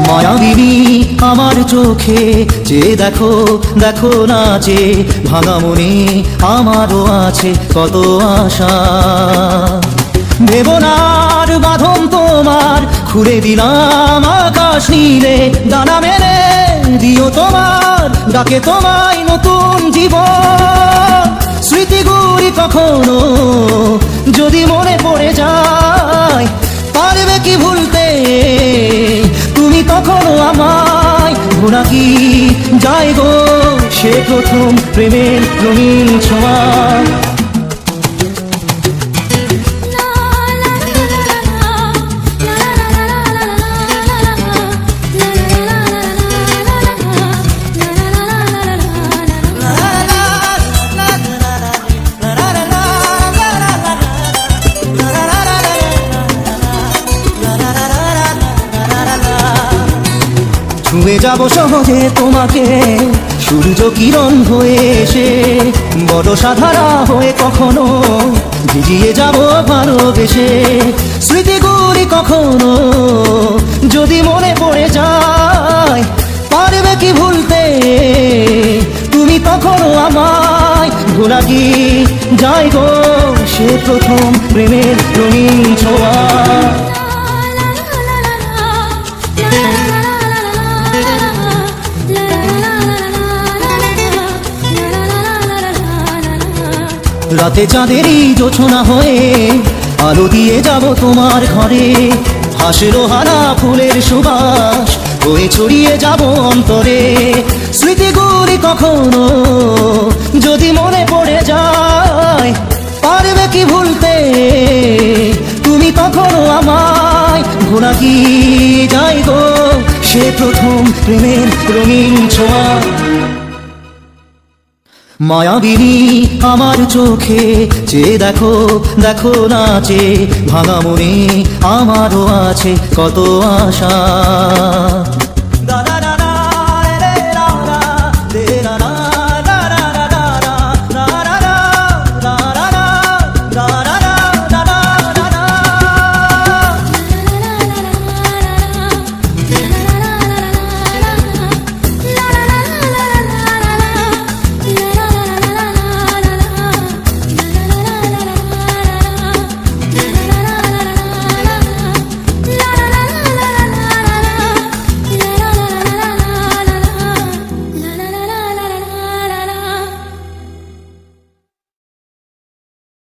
মায়াবিনী আমার চোখে চেয়ে দেখো, দেখো নাচে ভাঙা মনে আমারও আছে কত আশা। দেবনার বাঁধন তোমার খুলে দিলাম আকাশ নীলে, ডানা মেলে দিও তোমার ডাকে তোমায় নতুন জীবন। স্মৃতিগুলি কখনো যদি মনে পড়ে যায়, পারবে কি ভুলতে তুমি কখনো আমায়? ভোলা কি যায় গো সে প্রথম প্রেমের রঙিন ছোঁয়া। ছুঁয়ে যাব সহজে তোমাকে সূর্য কিরণ হয়ে এসে, বড় সাধারা হয়ে কখনো ভিজিয়ে যাব ভালোবেসে। স্মৃতিগুলি কখনো যদি মনে পড়ে যায়, পারবে কি ভুলতে তুমি কখনো আমায়? ভোলা কি যায় গো সে প্রথম প্রেমের রঙিন ছোঁয়া। রাতে চাঁদেরই জোছনা হয়ে আলো দিয়ে যাব তোমার ঘরে, হাসিরো হারা ফুলের সুবাস হয়ে ছড়িয়ে যাব অন্তরে। স্মৃতিগুলি কখনো যদি মনে পড়ে যায়, পারবে কি ভুলতে তুমি কখনো আমায়? ভোলা কি যায় গো সে প্রথম প্রেমের রঙিন ছোঁয়া। মায়াবিনী আমার চোখে চেয়ে দেখো, দেখো নাচে ভাঙা মনে আমারও আছে কত আশা।